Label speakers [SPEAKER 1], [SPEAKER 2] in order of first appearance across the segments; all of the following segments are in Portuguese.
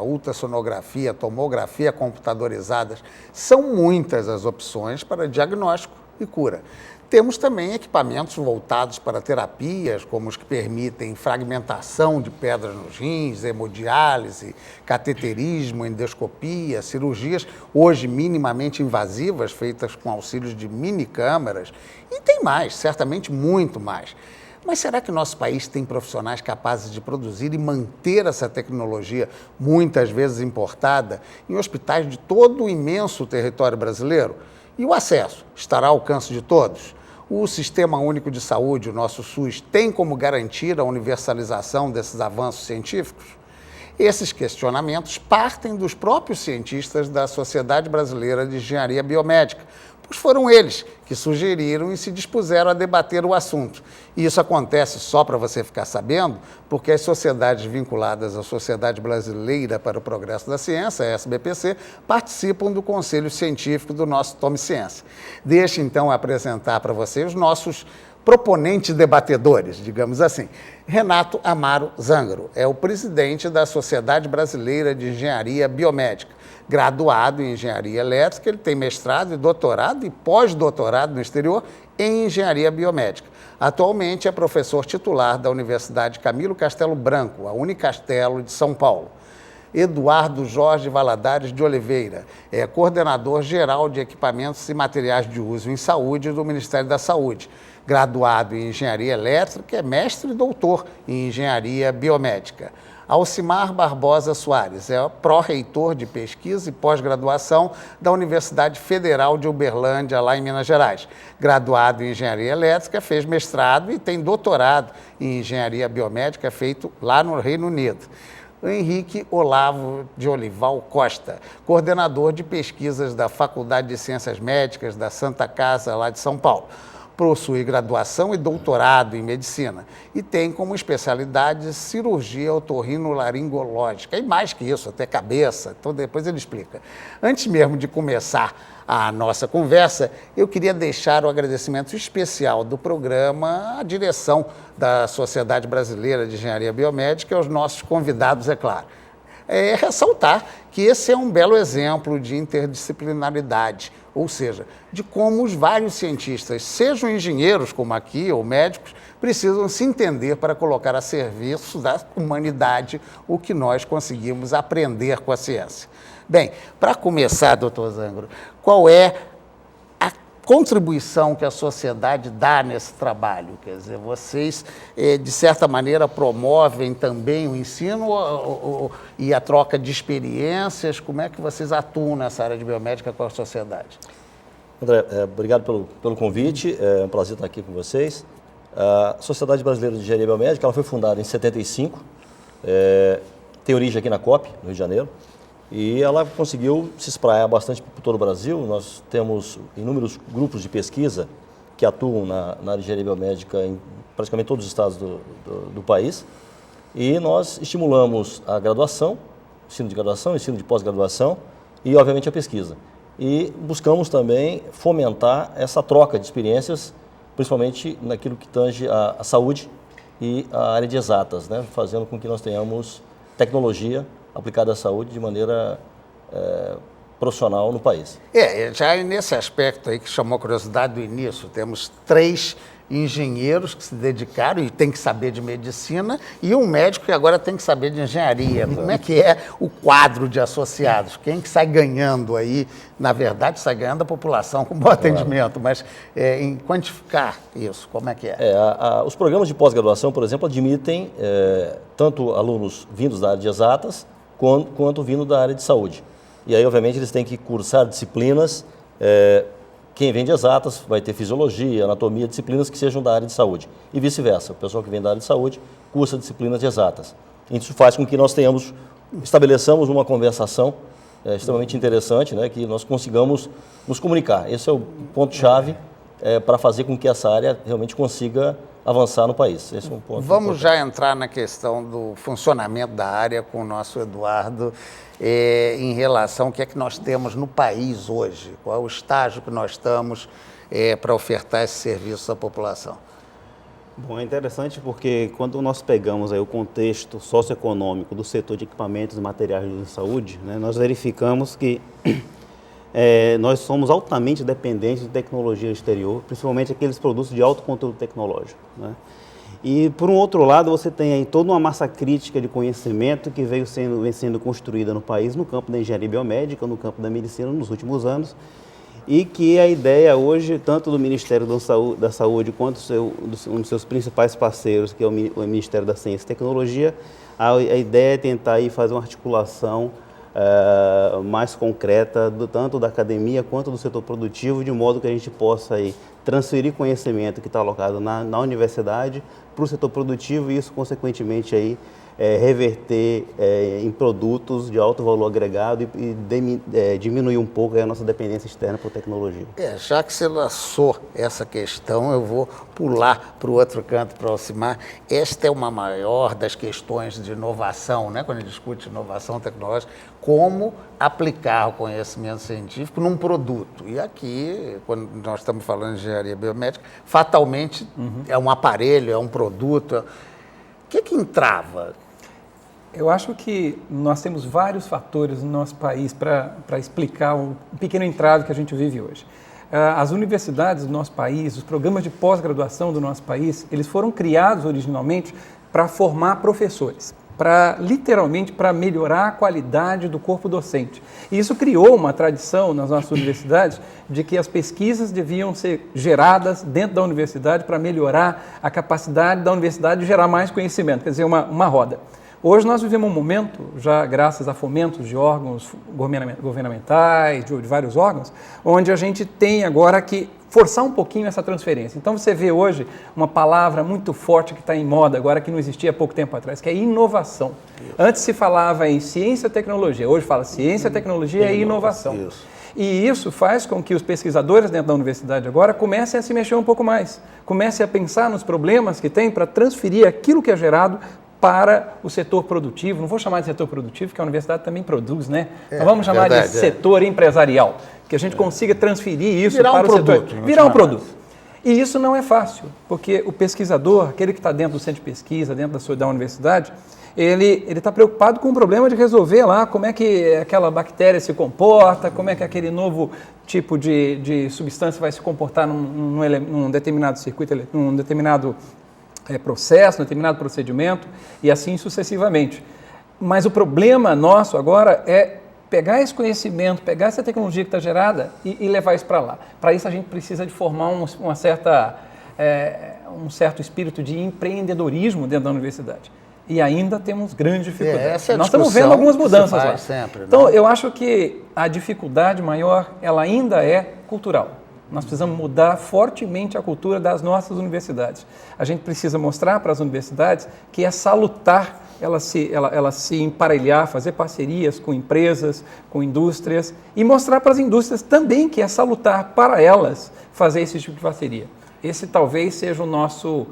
[SPEAKER 1] ultrassonografia, tomografia computadorizadas, são muitas as opções para diagnóstico e cura. Temos também equipamentos voltados para terapias, como os que permitem fragmentação de pedras nos rins, hemodiálise, cateterismo, endoscopia, cirurgias hoje minimamente invasivas, feitas com auxílio de minicâmeras. E tem mais, certamente muito mais. Mas será que nosso país tem profissionais capazes de produzir e manter essa tecnologia, muitas vezes importada, em hospitais de todo o imenso território brasileiro? E o acesso estará ao alcance de todos? O Sistema Único de Saúde, o nosso SUS, tem como garantir a universalização desses avanços científicos? Esses questionamentos partem dos próprios cientistas da Sociedade Brasileira de Engenharia Biomédica, pois foram eles que sugeriram e se dispuseram a debater o assunto. E isso acontece, só para você ficar sabendo, porque as sociedades vinculadas à Sociedade Brasileira para o Progresso da Ciência, a SBPC, participam do Conselho Científico do nosso Tome Ciência. Deixe, então, apresentar para você os nossos proponentes debatedores, digamos assim. Renato Amaro Zangaro é o presidente da Sociedade Brasileira de Engenharia Biomédica. Graduado em Engenharia Elétrica, ele tem mestrado e doutorado e pós-doutorado no exterior em Engenharia Biomédica. Atualmente é professor titular da Universidade Camilo Castelo Branco, a Unicastelo de São Paulo. Eduardo Jorge Valadares de Oliveira é coordenador geral de equipamentos e materiais de uso em saúde do Ministério da Saúde. Graduado em Engenharia Elétrica, é mestre e doutor em Engenharia Biomédica. Alcimar Barbosa Soares é pró-reitor de pesquisa e pós-graduação da Universidade Federal de Uberlândia, lá em Minas Gerais. Graduado em Engenharia Elétrica, fez mestrado e tem doutorado em Engenharia Biomédica, feito lá no Reino Unido. Henrique Olavo de Olival Costa, coordenador de pesquisas da Faculdade de Ciências Médicas da Santa Casa, lá de São Paulo. Possui graduação e doutorado em medicina e tem como especialidade cirurgia otorrinolaringológica. E mais que isso, até cabeça, então depois ele explica. Antes mesmo de começar a nossa conversa, eu queria deixar o agradecimento especial do programa à direção da Sociedade Brasileira de Engenharia Biomédica e aos nossos convidados, é claro. Ressaltar que esse é um belo exemplo de interdisciplinaridade, ou seja, de como os vários cientistas, sejam engenheiros como aqui ou médicos, precisam se entender para colocar a serviço da humanidade o que nós conseguimos aprender com a ciência. Bem, para começar, doutor Zangaro, qual é a contribuição que a sociedade dá nesse trabalho? Quer dizer, vocês, de certa maneira, promovem também o ensino e a troca de experiências? Como é que vocês atuam nessa área de biomédica com a sociedade?
[SPEAKER 2] André, obrigado pelo convite, é um prazer estar aqui com vocês. A Sociedade Brasileira de Engenharia Biomédica ela foi fundada em 75, tem origem aqui na COP, no Rio de Janeiro, e ela conseguiu se espraiar bastante por todo o Brasil. Nós temos inúmeros grupos de pesquisa que atuam na área de engenharia biomédica em praticamente todos os estados do país, e nós estimulamos a graduação, ensino de graduação, ensino de pós-graduação e, obviamente, a pesquisa. E buscamos também fomentar essa troca de experiências, principalmente naquilo que tange a saúde e a área de exatas, né? Fazendo com que nós tenhamos tecnologia aplicada à saúde de maneira profissional no país.
[SPEAKER 1] Já nesse aspecto aí que chamou a curiosidade do início, temos 3 engenheiros que se dedicaram e tem que saber de medicina e um médico que agora tem que saber de engenharia. Como é que é o quadro de associados? Quem que sai ganhando aí? Na verdade, sai ganhando a população com bom atendimento, mas em quantificar isso, como é que é?
[SPEAKER 2] Os programas de pós-graduação, por exemplo, admitem tanto alunos vindos da área de exatas quanto vindo da área de saúde. E aí, obviamente, eles têm que cursar disciplinas. Quem vem de exatas vai ter fisiologia, anatomia, disciplinas que sejam da área de saúde. E vice-versa, o pessoal que vem da área de saúde cursa disciplinas de exatas. Isso faz com que nós estabeleçamos uma conversação extremamente interessante, né, que nós consigamos nos comunicar. Esse é o ponto-chave para fazer com que essa área realmente consiga avançar no país. Esse é um ponto
[SPEAKER 1] Vamos
[SPEAKER 2] importante.
[SPEAKER 1] já entrar na questão do funcionamento da área com o nosso Eduardo, em relação ao que é que nós temos no país hoje, qual é o estágio que nós estamos para ofertar esse serviço à população.
[SPEAKER 3] Bom, é interessante porque quando nós pegamos aí o contexto socioeconômico do setor de equipamentos e materiais de saúde, né, nós verificamos que nós somos altamente dependentes de tecnologia exterior, principalmente aqueles produtos de alto conteúdo tecnológico, né? E, por um outro lado, você tem aí toda uma massa crítica de conhecimento que vem sendo construída no país no campo da engenharia biomédica, no campo da medicina nos últimos anos, e que a ideia hoje, tanto do Ministério da Saúde quanto um dos seus principais parceiros, que é o Ministério da Ciência e Tecnologia, a ideia é tentar aí fazer uma articulação mais concreta, tanto da academia quanto do setor produtivo, de modo que a gente possa aí transferir conhecimento que está alocado na universidade para o setor produtivo e isso, consequentemente, aí, reverter em produtos de alto valor agregado e diminuir um pouco a nossa dependência externa por tecnologia.
[SPEAKER 1] Já que você lançou essa questão, eu vou pular para o outro canto, para o Alcimar. Esta é uma maior das questões de inovação, né? Quando a gente discute inovação tecnológica, como aplicar o conhecimento científico num produto. E aqui, quando nós estamos falando de engenharia biomédica, fatalmente é um aparelho, é um produto. O que entrava?
[SPEAKER 4] Eu acho que nós temos vários fatores no nosso país para explicar o pequeno entrave que a gente vive hoje. As universidades do nosso país, os programas de pós-graduação do nosso país, eles foram criados originalmente para formar professores, literalmente para melhorar a qualidade do corpo docente. E isso criou uma tradição nas nossas universidades de que as pesquisas deviam ser geradas dentro da universidade para melhorar a capacidade da universidade de gerar mais conhecimento, quer dizer, uma roda. Hoje nós vivemos um momento, já graças a fomentos de órgãos governamentais, de vários órgãos, onde a gente tem agora que forçar um pouquinho essa transferência. Então você vê hoje uma palavra muito forte que está em moda agora, que não existia há pouco tempo atrás, que é inovação. Isso. Antes se falava em ciência e tecnologia, hoje fala ciência, tecnologia e inovação. Isso. E isso faz com que os pesquisadores dentro da universidade agora comecem a se mexer um pouco mais, comecem a pensar nos problemas que tem para transferir aquilo que é gerado para o setor produtivo. Não vou chamar de setor produtivo, porque a universidade também produz, né? Então vamos chamar de setor empresarial, que a gente consiga transferir isso para o setor. Virar um produto. E isso não é fácil, porque o pesquisador, aquele que está dentro do centro de pesquisa, dentro da universidade, ele está preocupado com o problema de resolver lá como é que aquela bactéria se comporta, como é que aquele novo tipo de substância vai se comportar num determinado circuito, num determinado processo, determinado procedimento e assim sucessivamente. Mas o problema nosso agora é pegar esse conhecimento, pegar essa tecnologia que está gerada e levar isso para lá. Para isso a gente precisa de formar um certo espírito de empreendedorismo dentro da universidade. E ainda temos grandes dificuldades. Nós estamos vendo algumas mudanças lá.
[SPEAKER 1] Sempre,
[SPEAKER 4] então, eu acho que a dificuldade maior, ela ainda é cultural. Nós precisamos mudar fortemente a cultura das nossas universidades. A gente precisa mostrar para as universidades que é salutar ela se emparelhar, fazer parcerias com empresas, com indústrias e mostrar para as indústrias também que é salutar para elas fazer esse tipo de parceria. Esse talvez seja o nosso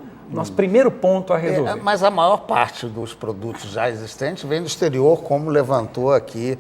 [SPEAKER 4] primeiro ponto a resolver.
[SPEAKER 1] Mas a maior parte dos produtos já existentes vem do exterior, como levantou aqui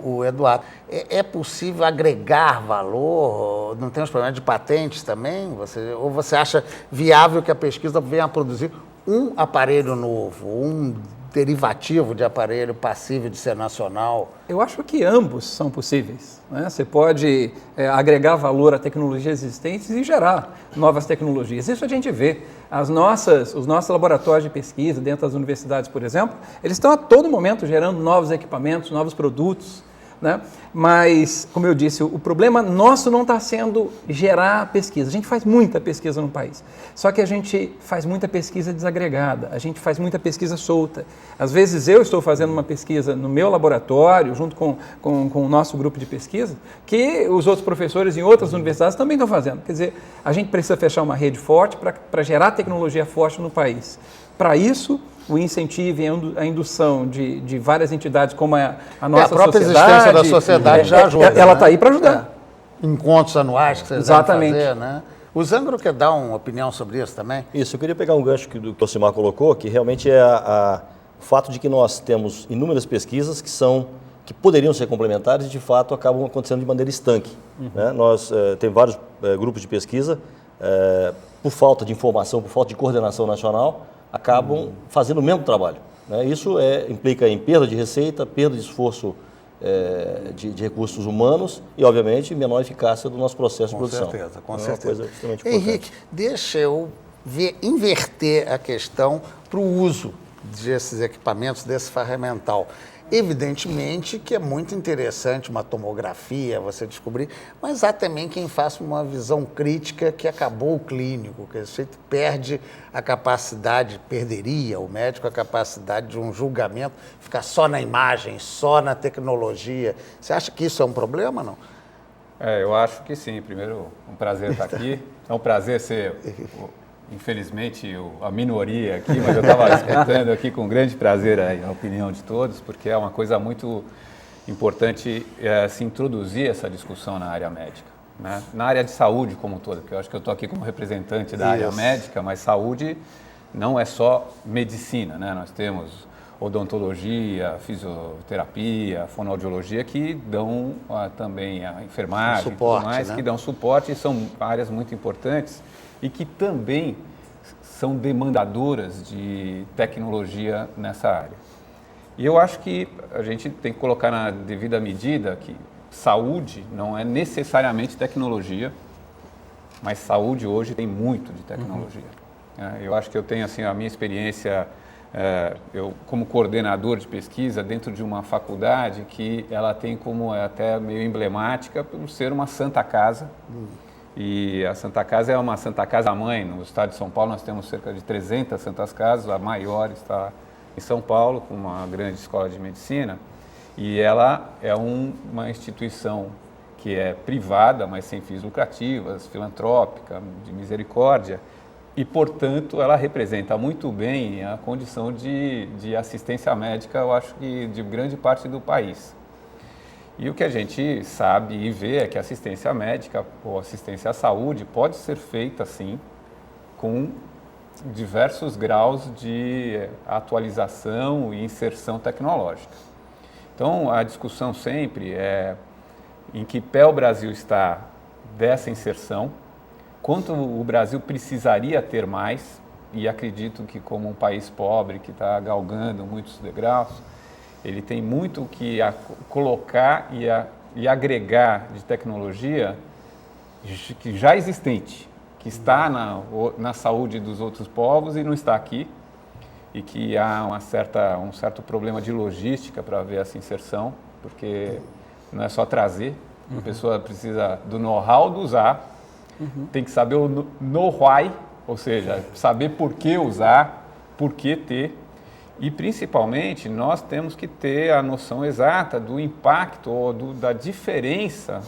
[SPEAKER 1] o Eduardo. É possível agregar valor? Não temos problema de patentes também? Ou você acha viável que a pesquisa venha a produzir um aparelho novo, um derivativo de aparelho passível de ser nacional?
[SPEAKER 4] Eu acho que ambos são possíveis, né? Você pode agregar valor a tecnologias existentes e gerar novas tecnologias. Isso a gente vê. Os nossos laboratórios de pesquisa dentro das universidades, por exemplo, eles estão a todo momento gerando novos equipamentos, novos produtos, né? Mas, como eu disse, o problema nosso não está sendo gerar pesquisa. A gente faz muita pesquisa no país, só que a gente faz muita pesquisa desagregada, a gente faz muita pesquisa solta. Às vezes eu estou fazendo uma pesquisa no meu laboratório, junto com o nosso grupo de pesquisa, que os outros professores em outras universidades também estão fazendo. Quer dizer, a gente precisa fechar uma rede forte para gerar tecnologia forte no país. Para isso, o incentivo e a indução de várias entidades, como a nossa sociedade... A própria
[SPEAKER 1] existência da sociedade já ajuda.
[SPEAKER 4] Ela está aí para ajudar.
[SPEAKER 1] Encontros anuais que vocês devem fazer, né? O Zangaro quer dar uma opinião sobre isso também?
[SPEAKER 2] Isso, eu queria pegar um gancho do que o Alcimar colocou, que realmente é o fato de que nós temos inúmeras pesquisas que poderiam ser complementares e, de fato, acabam acontecendo de maneira estanque. Né? Nós temos vários grupos de pesquisa, por falta de informação, por falta de coordenação nacional, acabam fazendo o mesmo trabalho, né? Isso implica em perda de receita, perda de esforço de recursos humanos e, obviamente, menor eficácia do nosso processo de produção.
[SPEAKER 1] Com
[SPEAKER 2] É
[SPEAKER 1] certeza.
[SPEAKER 2] uma coisa extremamente importante.
[SPEAKER 1] Henrique, deixa eu inverter a questão para o uso desses equipamentos, desse ferramental. Evidentemente que é muito interessante uma tomografia, você descobrir, mas há também quem faça uma visão crítica que acabou o clínico, que a gente perde a capacidade, perderia o médico a capacidade de um julgamento, ficar só na imagem, só na tecnologia. Você acha que isso é um problema, não?
[SPEAKER 5] Eu acho que sim. Primeiro, um prazer estar aqui. É um prazer ser, infelizmente, a minoria aqui, mas eu estava escutando aqui com grande prazer a opinião de todos, porque é uma coisa muito importante se introduzir essa discussão na área médica, né? Na área de saúde como um todo, porque eu acho que eu estou aqui como representante da área médica, mas saúde não é só medicina, né? Nós temos odontologia, fisioterapia, fonoaudiologia, que dão também a enfermagem,
[SPEAKER 1] suporte,
[SPEAKER 5] tudo mais,
[SPEAKER 1] né?
[SPEAKER 5] que dão suporte e são áreas muito importantes e que também são demandadoras de tecnologia nessa área. E eu acho que a gente tem que colocar na devida medida que saúde não é necessariamente tecnologia, mas saúde hoje tem muito de tecnologia. Eu acho que eu tenho assim a minha experiência, eu como coordenador de pesquisa dentro de uma faculdade que ela tem como até meio emblemática por ser uma Santa Casa. E a Santa Casa é uma Santa Casa mãe. No estado de São Paulo nós temos cerca de 300 Santas Casas, a maior está em São Paulo, com uma grande escola de medicina. E ela é uma instituição que é privada, mas sem fins lucrativos, filantrópica, de misericórdia. E, portanto, ela representa muito bem a condição de assistência médica, eu acho que de grande parte do país. E o que a gente sabe e vê é que a assistência médica ou assistência à saúde pode ser feita, sim, com diversos graus de atualização e inserção tecnológica. Então, a discussão sempre é em que pé o Brasil está dessa inserção, quanto o Brasil precisaria ter mais, e acredito que como um país pobre que está galgando muitos degraus, ele tem muito que colocar e agregar de tecnologia que já existente, que está na saúde dos outros povos e não está aqui, e que há um certo problema de logística para ver essa inserção, porque não é só trazer, a pessoa precisa do know-how do usar, tem que saber o know-why, ou seja, saber por que usar, por que ter. E, principalmente, nós temos que ter a noção exata do impacto ou da diferença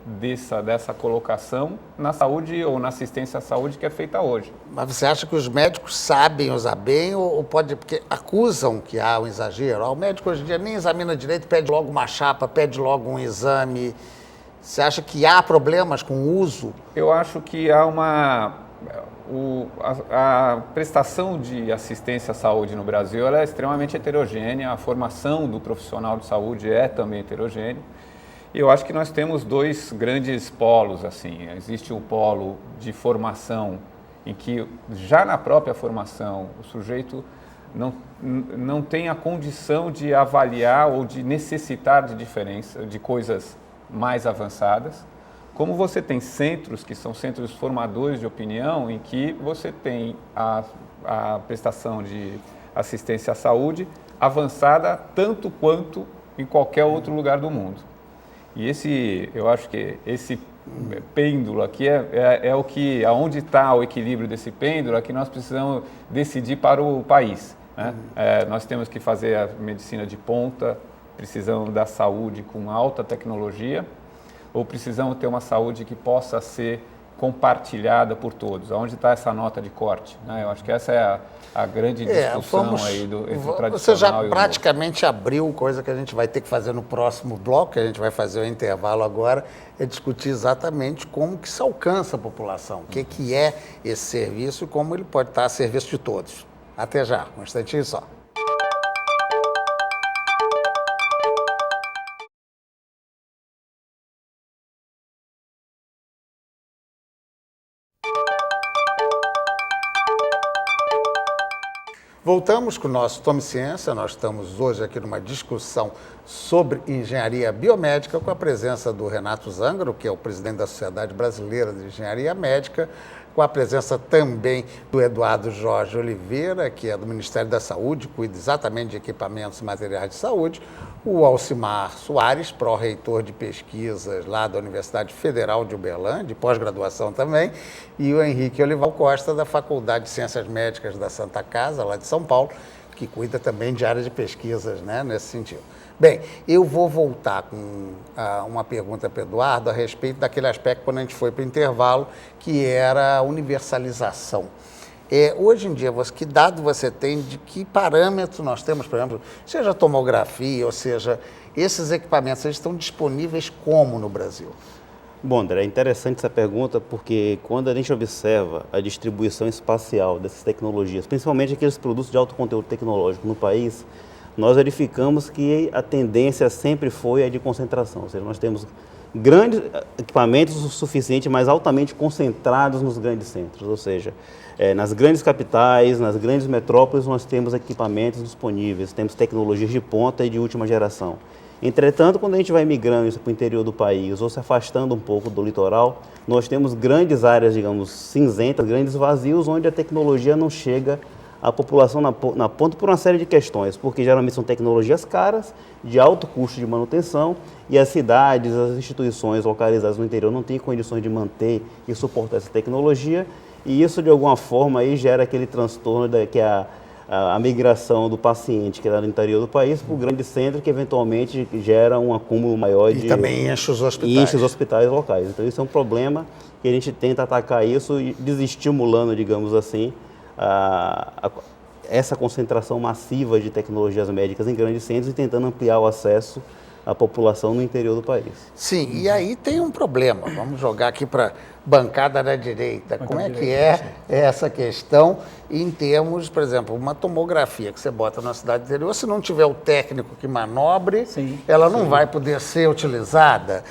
[SPEAKER 5] dessa colocação na saúde ou na assistência à saúde que é feita hoje.
[SPEAKER 1] Mas você acha que os médicos sabem usar bem ou pode... Porque acusam que há um exagero. O médico hoje em dia nem examina direito, pede logo uma chapa, pede logo um exame. Você acha que há problemas com o uso?
[SPEAKER 5] Eu acho que há a prestação de assistência à saúde no Brasil ela é extremamente heterogênea, a formação do profissional de saúde é também heterogênea. E eu acho que nós temos dois grandes polos, assim. Existe o polo de formação, em que já na própria formação o sujeito não tem a condição de avaliar ou de necessitar de diferença, de coisas mais avançadas. Como você tem centros que são centros formadores de opinião, em que você tem a prestação de assistência à saúde avançada tanto quanto em qualquer outro lugar do mundo. E eu acho que esse pêndulo aqui é o que, aonde está o equilíbrio desse pêndulo, é que nós precisamos decidir para o país, né? Nós temos que fazer a medicina de ponta, precisamos da saúde com alta tecnologia, ou precisamos ter uma saúde que possa ser compartilhada por todos? Onde está essa nota de corte, né? Eu acho que essa é a grande discussão aí entre o tradicional
[SPEAKER 1] Você já
[SPEAKER 5] e o
[SPEAKER 1] praticamente abriu coisa que a gente vai ter que fazer no próximo bloco, que a gente vai fazer o intervalo agora, é discutir exatamente como que se alcança a população, o que é esse serviço e como ele pode estar a serviço de todos. Até já, um instantinho só. Voltamos com o nosso Tome Ciência. Nós estamos hoje aqui numa discussão sobre engenharia biomédica com a presença do Renato Zangaro, que é o presidente da Sociedade Brasileira de Engenharia Médica, com a presença também do Eduardo Jorge Oliveira, que é do Ministério da Saúde, cuida exatamente de equipamentos e materiais de saúde, o Alcimar Soares, pró-reitor de pesquisas lá da Universidade Federal de Uberlândia, de pós-graduação também, e o Henrique Olival Costa, da Faculdade de Ciências Médicas da Santa Casa, lá de São Paulo, que cuida também de área de pesquisas, né, nesse sentido. Bem, eu vou voltar com uma pergunta para o Eduardo a respeito daquele aspecto quando a gente foi para o intervalo, que era a universalização. Hoje em dia, que dado você tem, de que parâmetros nós temos, por exemplo, seja tomografia, ou seja, esses equipamentos, eles estão disponíveis como no Brasil?
[SPEAKER 3] Bom, André, é interessante essa pergunta porque quando a gente observa a distribuição espacial dessas tecnologias, principalmente aqueles produtos de alto conteúdo tecnológico no país, nós verificamos que a tendência sempre foi a de concentração, ou seja, nós temos grandes equipamentos o suficiente, mas altamente concentrados nos grandes centros, ou seja, nas grandes capitais, nas grandes metrópoles, nós temos equipamentos disponíveis, temos tecnologias de ponta e de última geração. Entretanto, quando a gente vai migrando isso para o interior do país ou se afastando um pouco do litoral, nós temos grandes áreas, digamos, cinzentas, grandes vazios, onde a tecnologia não chega à população na ponta por uma série de questões, porque geralmente são tecnologias caras, de alto custo de manutenção, e as cidades, as instituições localizadas no interior não têm condições de manter e suportar essa tecnologia, e isso de alguma forma aí gera aquele transtorno que é a migração do paciente que está no interior do país para o grande centro, que eventualmente gera um acúmulo maior
[SPEAKER 1] E também enche os hospitais.
[SPEAKER 3] Enche os hospitais locais. Então isso é um problema que a gente tenta atacar isso, desestimulando, digamos assim, essa concentração massiva de tecnologias médicas em grandes centros e tentando ampliar o acesso à população no interior do país.
[SPEAKER 1] Sim, e aí tem um problema. Vamos jogar aqui para a bancada da direita. Como é que é essa questão em termos, por exemplo, uma tomografia que você bota na cidade interior, se não tiver o técnico que manobre, ela não vai poder ser utilizada.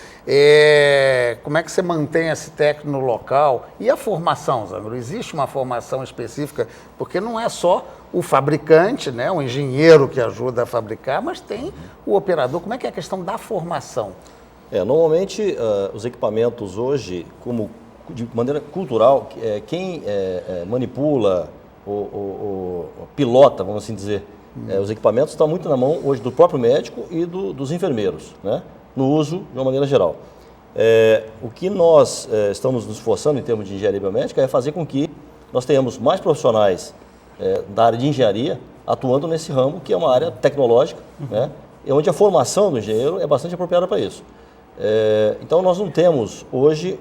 [SPEAKER 1] Como é que você mantém esse técnico no local? E a formação, Zangaro? Existe uma formação específica? Porque não é só o fabricante, né, o engenheiro que ajuda a fabricar, mas tem o operador. Como é que é a questão da formação?
[SPEAKER 2] Normalmente, os equipamentos hoje, como de maneira cultural, quem manipula ou pilota, vamos assim dizer, os equipamentos está muito na mão hoje do próprio médico e dos enfermeiros, né, no uso de uma maneira geral. O que nós estamos nos esforçando em termos de engenharia biomédica é fazer com que nós tenhamos mais profissionais da área de engenharia atuando nesse ramo, que é uma área tecnológica, né, onde a formação do engenheiro é bastante apropriada para isso. Então, nós não temos hoje,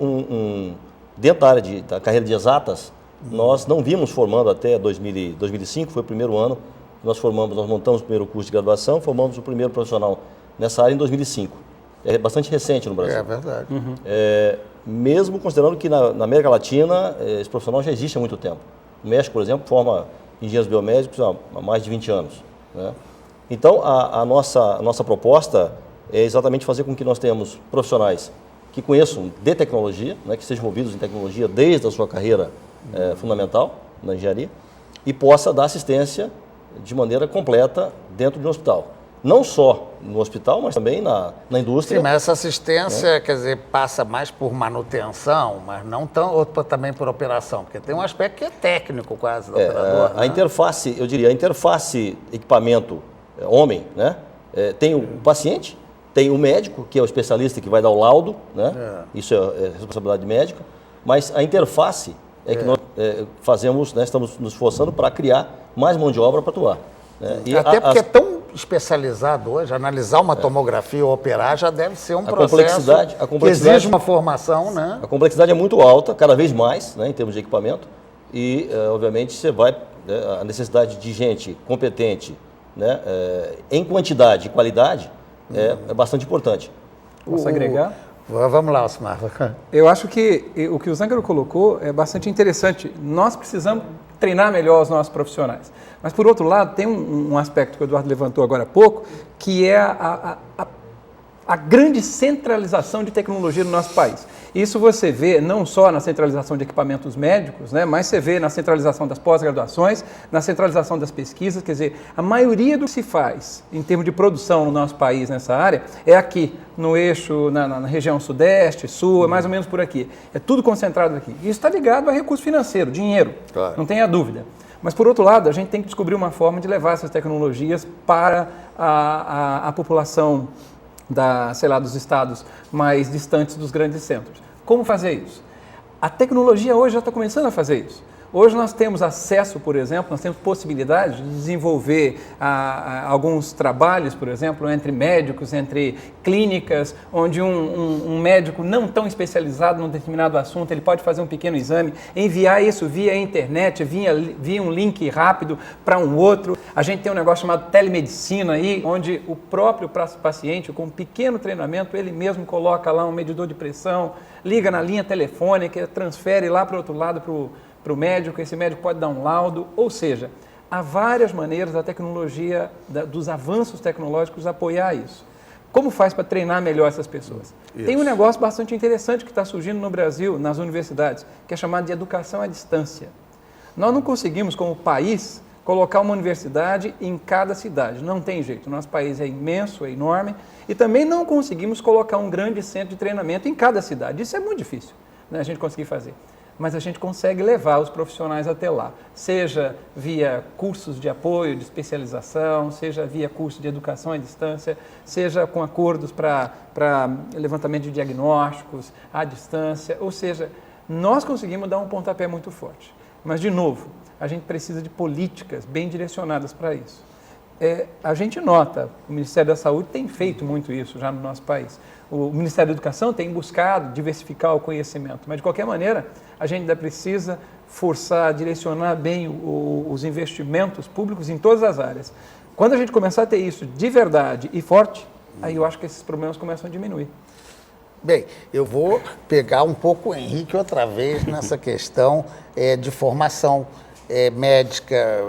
[SPEAKER 2] dentro da área da carreira de exatas, nós não vimos formando até 2005, foi o primeiro ano que nós montamos o primeiro curso de graduação, formamos o primeiro profissional nessa área em 2005. É bastante recente no Brasil.
[SPEAKER 1] É verdade.
[SPEAKER 2] Mesmo considerando que na América Latina esse profissional já existe há muito tempo. O México, por exemplo, forma engenheiros biomédicos há mais de 20 anos. Né? Então, a nossa proposta é exatamente fazer com que nós tenhamos profissionais que conheçam de tecnologia, né, que estejam envolvidos em tecnologia desde a sua carreira fundamental na engenharia e possa dar assistência de maneira completa dentro de um hospital. Não só no hospital, mas também na indústria.
[SPEAKER 1] Sim, mas essa assistência, quer dizer, passa mais por manutenção, mas não também por operação, porque tem um aspecto que é técnico quase do operador.
[SPEAKER 2] A interface, eu diria, a interface equipamento homem, né? Tem o paciente, tem o médico, que é o especialista que vai dar o laudo, né? Isso é responsabilidade médica, mas a interface é que nós fazemos, né? Estamos nos esforçando para criar mais mão de obra para atuar. Né?
[SPEAKER 1] E até porque é tão especializado hoje, analisar uma tomografia ou operar já deve ser um processo que exige uma formação, né?
[SPEAKER 2] A complexidade é muito alta, cada vez mais, né, em termos de equipamento, e obviamente você vai, a necessidade de gente competente, né, em quantidade e qualidade é bastante importante.
[SPEAKER 4] Posso agregar?
[SPEAKER 1] Vamos lá, Alcimar.
[SPEAKER 4] Eu acho que o que o Zangaro colocou é bastante interessante. Nós precisamos treinar melhor os nossos profissionais. Mas, por outro lado, tem um aspecto que o Eduardo levantou agora há pouco, que é a grande centralização de tecnologia no nosso país. Isso você vê não só na centralização de equipamentos médicos, né, mas você vê na centralização das pós-graduações, na centralização das pesquisas, quer dizer, a maioria do que se faz em termos de produção no nosso país nessa área é aqui, no eixo, na região sudeste, sul, é mais ou menos por aqui. É tudo concentrado aqui. E isso está ligado a recurso financeiro, dinheiro, claro. Não tenha dúvida. Mas, por outro lado, a gente tem que descobrir uma forma de levar essas tecnologias para a população dos estados mais distantes dos grandes centros. Como fazer isso? A tecnologia hoje já está começando a fazer isso. Hoje nós temos acesso, por exemplo, nós temos possibilidade de desenvolver alguns trabalhos, por exemplo, entre médicos, entre clínicas, onde um médico não tão especializado num determinado assunto, ele pode fazer um pequeno exame, enviar isso via internet, via um link rápido para um outro. A gente tem um negócio chamado telemedicina aí, onde o próprio paciente, com um pequeno treinamento, ele mesmo coloca lá um medidor de pressão, liga na linha telefônica, transfere lá para o outro lado para o médico, esse médico pode dar um laudo, ou seja, há várias maneiras da tecnologia, dos avanços tecnológicos apoiar isso. Como faz para treinar melhor essas pessoas? Isso. Tem um negócio bastante interessante que está surgindo no Brasil, nas universidades, que é chamado de educação à distância. Nós não conseguimos, como país, colocar uma universidade em cada cidade, não tem jeito, o nosso país é imenso, é enorme, e também não conseguimos colocar um grande centro de treinamento em cada cidade, isso é muito difícil, né, a gente conseguir fazer. Mas a gente consegue levar os profissionais até lá, seja via cursos de apoio, de especialização, seja via curso de educação à distância, seja com acordos para levantamento de diagnósticos à distância, ou seja, nós conseguimos dar um pontapé muito forte. Mas, de novo, a gente precisa de políticas bem direcionadas para isso. A gente nota, o Ministério da Saúde tem feito muito isso já no nosso país. O Ministério da Educação tem buscado diversificar o conhecimento, mas de qualquer maneira a gente ainda precisa forçar, direcionar bem os investimentos públicos em todas as áreas. Quando a gente começar a ter isso de verdade e forte, aí eu acho que esses problemas começam a diminuir.
[SPEAKER 1] Bem, eu vou pegar um pouco o Henrique outra vez nessa questão de formação médica.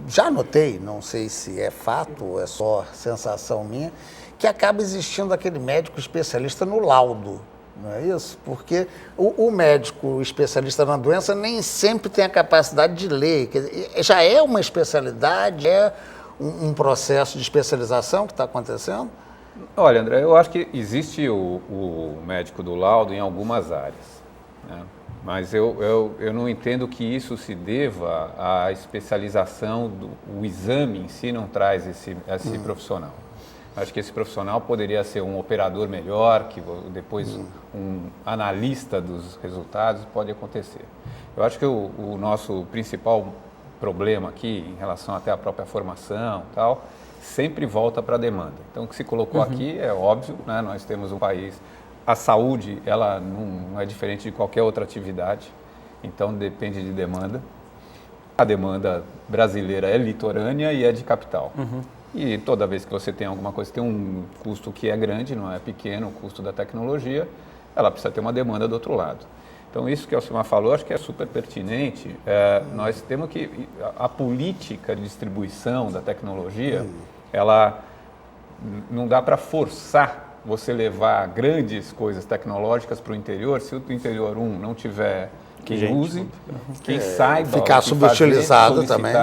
[SPEAKER 1] Já notei, não sei se é fato ou é só sensação minha, que acaba existindo aquele médico especialista no laudo, não é isso? Porque o médico especialista na doença nem sempre tem a capacidade de ler. Quer dizer, já é uma especialidade, é um processo de especialização que está acontecendo?
[SPEAKER 5] Olha, André, eu acho que existe o médico do laudo em algumas áreas, né? Mas eu não entendo que isso se deva à especialização, o exame em si não traz esse profissional. Acho que esse profissional poderia ser um operador melhor, que depois um analista dos resultados pode acontecer. Eu acho que o nosso principal problema aqui, em relação até à própria formação e tal, sempre volta para a demanda. Então, o que se colocou aqui é óbvio, né? Nós temos um país, a saúde, ela não é diferente de qualquer outra atividade, então depende de demanda. A demanda brasileira é litorânea e é de capital. E toda vez que você tem alguma coisa, tem um custo que é grande, não é pequeno, o custo da tecnologia, ela precisa ter uma demanda do outro lado. Então, isso que o Alcimar falou, acho que é super pertinente. Nós temos que... A política de distribuição da tecnologia, ela não dá para forçar você levar grandes coisas tecnológicas para o interior, se o interior, não tiver quem use, quem saiba...
[SPEAKER 1] Ficar subutilizado também.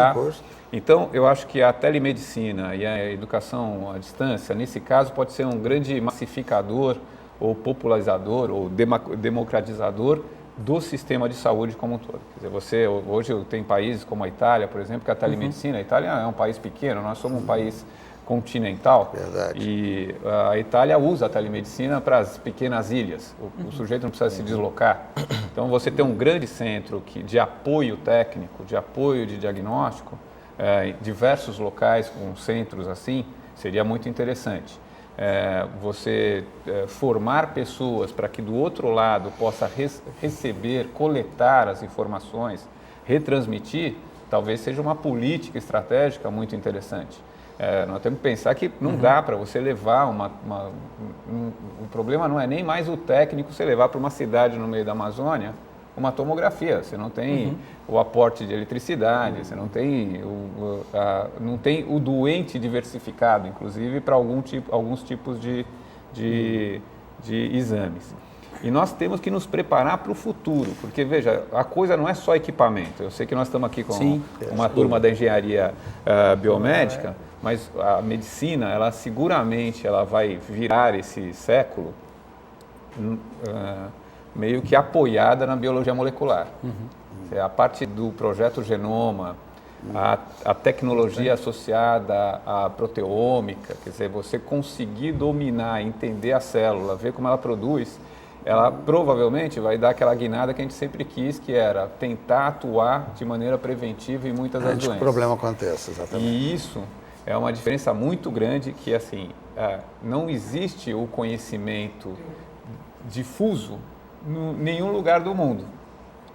[SPEAKER 5] Então, eu acho que a telemedicina e a educação à distância, nesse caso, pode ser um grande massificador ou popularizador ou democratizador do sistema de saúde como um todo. Quer dizer, hoje tem países como a Itália, por exemplo, que a telemedicina, a Itália é um país pequeno, nós somos um país continental.
[SPEAKER 1] Verdade.
[SPEAKER 5] E a Itália usa a telemedicina para as pequenas ilhas. O sujeito não precisa se deslocar. Então, você tem um grande centro de apoio técnico, de apoio de diagnóstico, em diversos locais com centros assim, seria muito interessante. Você formar pessoas para que do outro lado possa receber, coletar as informações, retransmitir, talvez seja uma política estratégica muito interessante. Nós temos que pensar que não dá para você levar o problema não é nem mais o técnico você levar para uma cidade no meio da Amazônia uma tomografia, você não tem o aporte de eletricidade, você não tem o doente diversificado, inclusive para alguns tipos de de exames. E nós temos que nos preparar para o futuro, porque, veja, a coisa não é só equipamento. Eu sei que nós estamos aqui com uma turma da engenharia biomédica, mas a medicina, ela seguramente vai virar esse século meio que apoiada na biologia molecular. A parte do projeto Genoma, a tecnologia associada à proteômica, quer dizer, você conseguir dominar, entender a célula, ver como ela produz, ela provavelmente vai dar aquela guinada que a gente sempre quis, que era tentar atuar de maneira preventiva em muitas das doenças.
[SPEAKER 1] Antes que o problema aconteça, exatamente.
[SPEAKER 5] E isso é uma diferença muito grande, que assim, não existe o conhecimento difuso em nenhum lugar do mundo.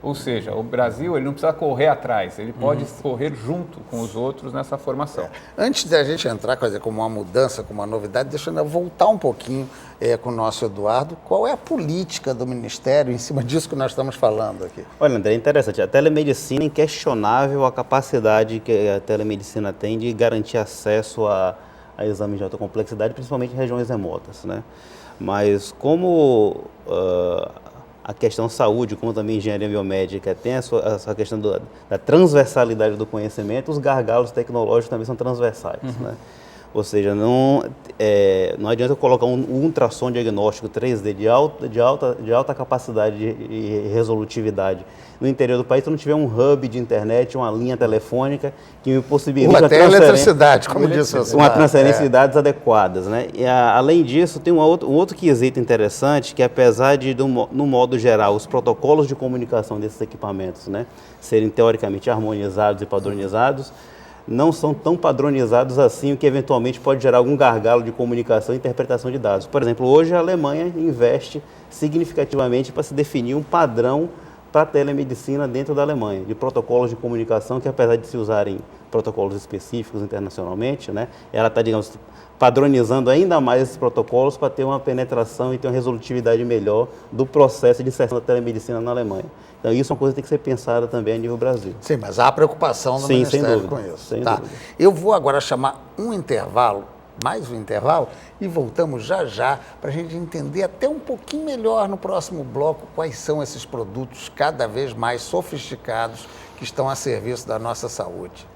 [SPEAKER 5] Ou seja, o Brasil ele não precisa correr atrás, ele pode correr junto com os outros nessa formação.
[SPEAKER 1] Antes da gente entrar, quer dizer, como uma mudança, como uma novidade, deixa eu voltar um pouquinho com o nosso Eduardo. Qual é a política do Ministério em cima disso que nós estamos falando aqui?
[SPEAKER 3] Olha, André, é interessante. A telemedicina é inquestionável a capacidade que a telemedicina tem de garantir acesso a exames de alta complexidade, principalmente em regiões remotas, né? Mas como a questão saúde, como também engenharia biomédica, tem essa questão da transversalidade do conhecimento, os gargalos tecnológicos também são transversais, né? Ou seja, não adianta eu colocar um ultrassom diagnóstico 3D de alta capacidade e resolutividade no interior do país se não tiver um hub de internet, uma linha telefônica que me possibilite
[SPEAKER 1] até eletricidade, como disse o
[SPEAKER 3] uma transferência de dados adequadas, né? E além disso, tem um outro quesito interessante, que apesar de, no modo geral, os protocolos de comunicação desses equipamentos, né, serem teoricamente harmonizados e padronizados, não são tão padronizados assim, o que eventualmente pode gerar algum gargalo de comunicação e interpretação de dados. Por exemplo, hoje a Alemanha investe significativamente para se definir um padrão para a telemedicina dentro da Alemanha, de protocolos de comunicação que, apesar de se usarem protocolos específicos internacionalmente, né, ela está, digamos, padronizando ainda mais esses protocolos para ter uma penetração e ter uma resolutividade melhor do processo de inserção da telemedicina na Alemanha. Então, isso é uma coisa que tem que ser pensada também a nível Brasil.
[SPEAKER 1] Sim, mas há preocupação do Ministério com isso.
[SPEAKER 3] Sem dúvida.
[SPEAKER 1] Eu vou agora chamar mais um intervalo, e voltamos já para a gente entender até um pouquinho melhor no próximo bloco quais são esses produtos cada vez mais sofisticados que estão a serviço da nossa saúde.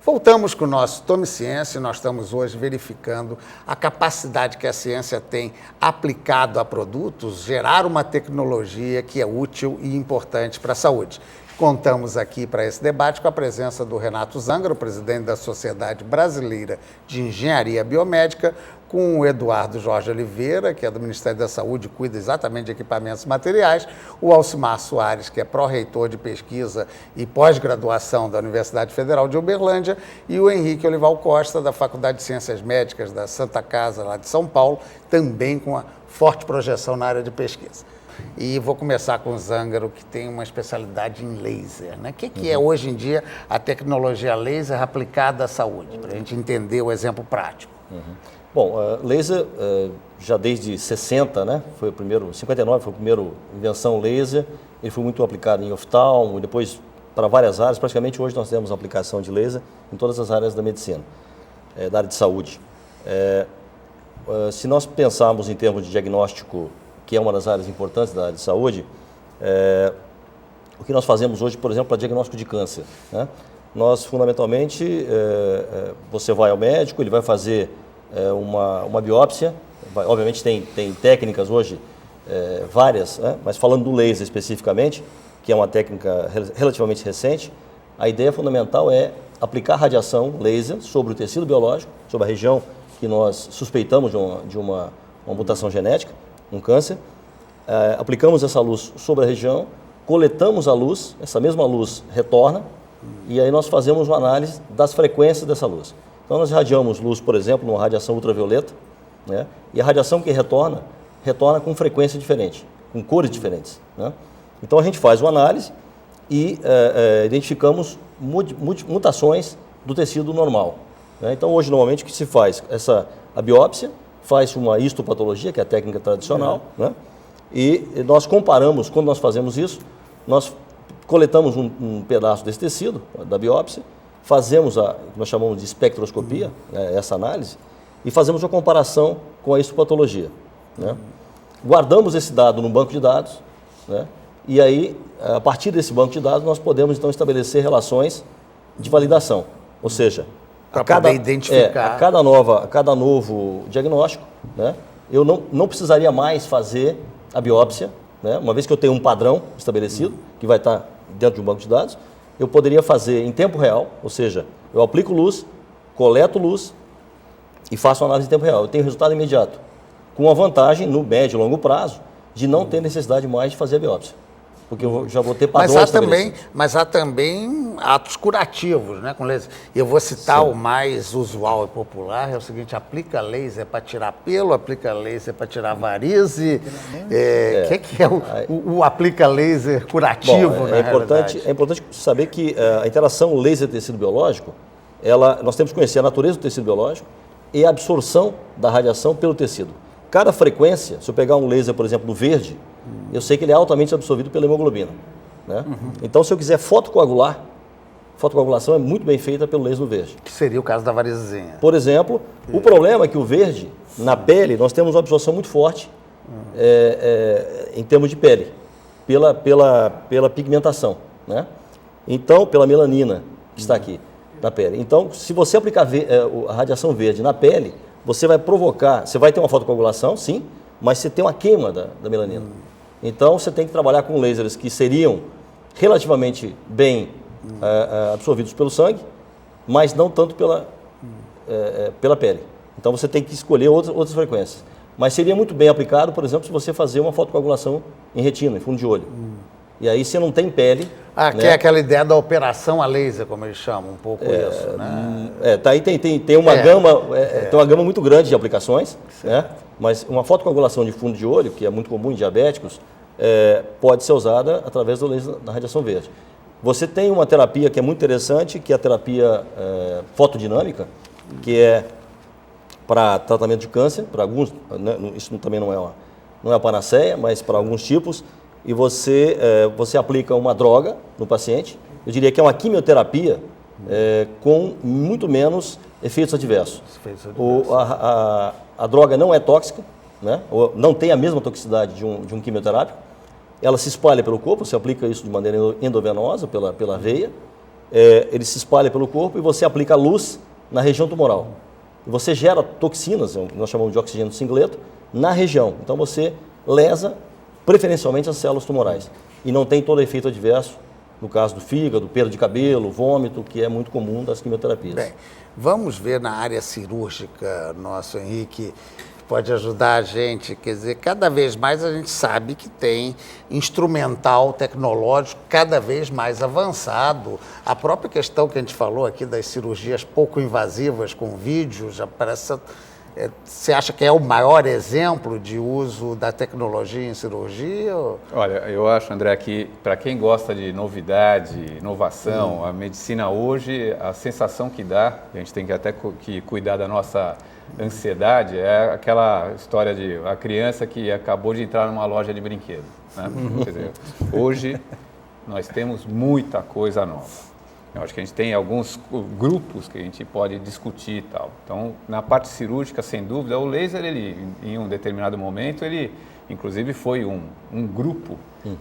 [SPEAKER 1] Voltamos com o nosso Tome Ciência. Nós estamos hoje verificando a capacidade que a ciência tem aplicado a produtos, gerar uma tecnologia que é útil e importante para a saúde. Contamos aqui para esse debate com a presença do Renato Zangaro, presidente da Sociedade Brasileira de Engenharia Biomédica, com o Eduardo Jorge Oliveira, que é do Ministério da Saúde, cuida exatamente de equipamentos e materiais, o Alcimar Soares, que é pró-reitor de pesquisa e pós-graduação da Universidade Federal de Uberlândia, e o Henrique Olival Costa, da Faculdade de Ciências Médicas da Santa Casa, lá de São Paulo, também com uma forte projeção na área de pesquisa. E vou começar com o Zangaro, que tem uma especialidade em laser, né? O que é hoje em dia a tecnologia laser aplicada à saúde, para a gente entender o exemplo prático?
[SPEAKER 2] Bom, laser já desde 60, né? 59 foi a primeira invenção laser. Ele foi muito aplicado em oftalmo, depois para várias áreas. Praticamente hoje nós temos aplicação de laser em todas as áreas da medicina, da área de saúde. Se nós pensarmos em termos de diagnóstico, que é uma das áreas importantes da área de saúde, o que nós fazemos hoje, por exemplo, para diagnóstico de câncer, né? Nós, fundamentalmente, você vai ao médico, ele vai fazer uma biópsia, obviamente tem técnicas hoje, várias, né? Mas falando do laser especificamente, que é uma técnica relativamente recente, a ideia fundamental é aplicar radiação laser sobre o tecido biológico, sobre a região que nós suspeitamos de uma mutação genética, um câncer, aplicamos essa luz sobre a região, coletamos a luz, essa mesma luz retorna, e aí nós fazemos uma análise das frequências dessa luz. Então nós irradiamos luz, por exemplo, numa radiação ultravioleta, né? E a radiação que retorna com frequência diferente, com cores diferentes, né? Então a gente faz uma análise e identificamos mutações do tecido normal, né? Então hoje normalmente o que se faz? A biópsia, faz uma histopatologia, que é a técnica tradicional, né? E nós comparamos, quando nós fazemos isso, nós coletamos um pedaço desse tecido, da biópsia, fazemos o que nós chamamos de espectroscopia, né, essa análise, e fazemos uma comparação com a histopatologia, né? Guardamos esse dado no banco de dados, né? E aí, a partir desse banco de dados, nós podemos então estabelecer relações de validação. Ou seja,
[SPEAKER 1] para poder identificar.
[SPEAKER 2] A cada novo diagnóstico, né, eu não precisaria mais fazer a biópsia, né, uma vez que eu tenho um padrão estabelecido, que vai estar dentro de um banco de dados, eu poderia fazer em tempo real, ou seja, eu aplico luz, coleto luz e faço uma análise em tempo real. Eu tenho resultado imediato, com a vantagem, no médio e longo prazo, de não ter necessidade mais de fazer a biópsia. Porque eu já vou ter padrões
[SPEAKER 1] mas há também atos curativos, né, com laser. Eu vou citar o mais usual e popular, é o seguinte: aplica laser para tirar pelo, aplica laser para tirar varize. Que é o aplica laser curativo?
[SPEAKER 2] Bom, é importante saber que a interação laser-tecido biológico, nós temos que conhecer a natureza do tecido biológico e a absorção da radiação pelo tecido. Cada frequência, se eu pegar um laser, por exemplo, do verde, eu sei que ele é altamente absorvido pela hemoglobina, né? Então, se eu quiser fotocogulação é muito bem feita pelo laser do verde. Que
[SPEAKER 1] seria o caso da varizezinha.
[SPEAKER 2] Por exemplo, o problema é que o verde, na pele, nós temos uma absorção muito forte em termos de pele, pela pigmentação, né? Então, pela melanina que está aqui na pele. Então, se você aplicar a radiação verde na pele, você vai ter uma fotocoagulação, sim, mas você tem uma queima da melanina. Então, você tem que trabalhar com lasers que seriam relativamente bem absorvidos pelo sangue, mas não tanto pela pele. Então, você tem que escolher outras frequências. Mas seria muito bem aplicado, por exemplo, se você fazer uma fotocoagulação em retina, em fundo de olho. E aí você não tem pele.
[SPEAKER 1] Que é aquela ideia da operação a laser, como eles chamam, um pouco isso, né?
[SPEAKER 2] Aí tem uma gama muito grande de aplicações, né? Mas uma fotocoagulação de fundo de olho, que é muito comum em diabéticos, pode ser usada através do laser da radiação verde. Você tem uma terapia que é muito interessante, que é a terapia fotodinâmica, que é para tratamento de câncer, para alguns, né, isso também não é a panaceia, mas para alguns tipos, e você aplica uma droga no paciente, eu diria que é uma quimioterapia com muito menos efeitos adversos. A droga não é tóxica, né, ou não tem a mesma toxicidade de um quimioterápico, ela se espalha pelo corpo, você aplica isso de maneira endovenosa, pela veia, ele se espalha pelo corpo e você aplica a luz na região tumoral. E você gera toxinas, nós chamamos de oxigênio singleto, na região. Então você lesa preferencialmente as células tumorais. E não tem todo efeito adverso, no caso do fígado, perda de cabelo, vômito, que é muito comum das quimioterapias.
[SPEAKER 1] Bem, vamos ver na área cirúrgica, nosso Henrique, pode ajudar a gente. Quer dizer, cada vez mais a gente sabe que tem instrumental tecnológico cada vez mais avançado. A própria questão que a gente falou aqui das cirurgias pouco invasivas com vídeo, já parece... Você acha que é o maior exemplo de uso da tecnologia em cirurgia?
[SPEAKER 5] Olha, eu acho, André, que para quem gosta de novidade, inovação, a medicina hoje, a sensação que dá, a gente tem que até cuidar da nossa ansiedade, é aquela história de a criança que acabou de entrar numa loja de brinquedo, né? Quer dizer, hoje nós temos muita coisa nova. Eu acho que a gente tem alguns grupos que a gente pode discutir e tal. Então, na parte cirúrgica, sem dúvida, o laser, em um determinado momento, ele inclusive foi um grupo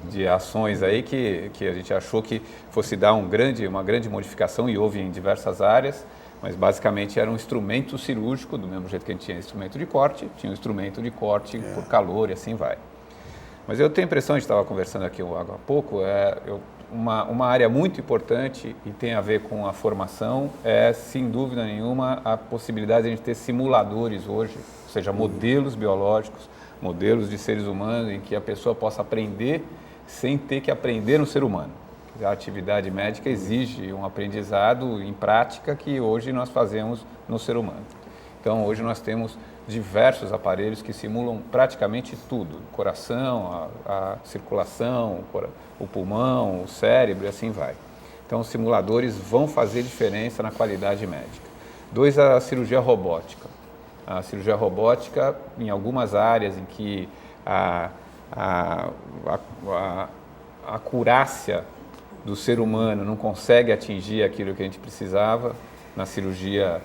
[SPEAKER 5] de ações aí que a gente achou que fosse dar uma grande modificação, e houve em diversas áreas, mas basicamente era um instrumento cirúrgico, do mesmo jeito que a gente tinha instrumento de corte, tinha um instrumento de corte por calor e assim vai. Mas eu tenho a impressão, a gente estava conversando aqui há pouco, uma área muito importante e tem a ver com a formação é, sem dúvida nenhuma, a possibilidade de a gente ter simuladores hoje, ou seja, modelos biológicos, modelos de seres humanos em que a pessoa possa aprender sem ter que aprender no ser humano. A atividade médica exige um aprendizado em prática que hoje nós fazemos no ser humano. Então, hoje nós temos diversos aparelhos que simulam praticamente tudo, o coração, a circulação, o pulmão, o cérebro e assim vai. Então, os simuladores vão fazer diferença na qualidade médica. 2, a cirurgia robótica. A cirurgia robótica, em algumas áreas em que a acurácia do ser humano não consegue atingir aquilo que a gente precisava na cirurgia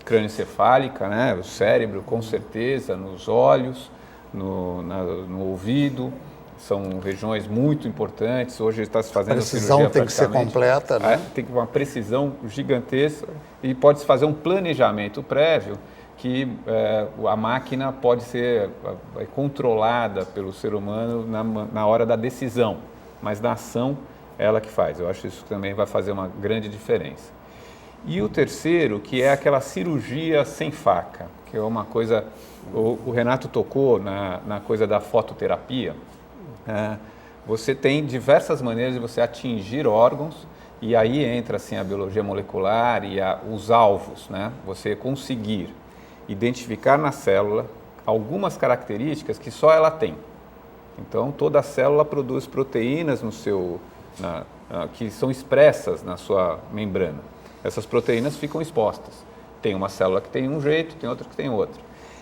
[SPEAKER 5] crânioencefálica, né? O cérebro, com certeza, nos olhos, no ouvido, são regiões muito importantes. Hoje está se fazendo
[SPEAKER 1] precisão tem que ser completa, né?
[SPEAKER 5] Tem uma precisão gigantesca e pode-se fazer um planejamento prévio que a máquina pode ser controlada pelo ser humano na hora da decisão, mas na ação ela que faz. Eu acho que isso também vai fazer uma grande diferença. E o terceiro, que é aquela cirurgia sem faca, que é uma coisa, o Renato tocou na coisa da fototerapia. Você tem diversas maneiras de você atingir órgãos, e aí entra assim, a biologia molecular e os alvos, né? Você conseguir identificar na célula algumas características que só ela tem. Então, toda célula produz proteínas que são expressas na sua membrana. Essas proteínas ficam expostas. Tem uma célula que tem um jeito, tem outra que tem outro.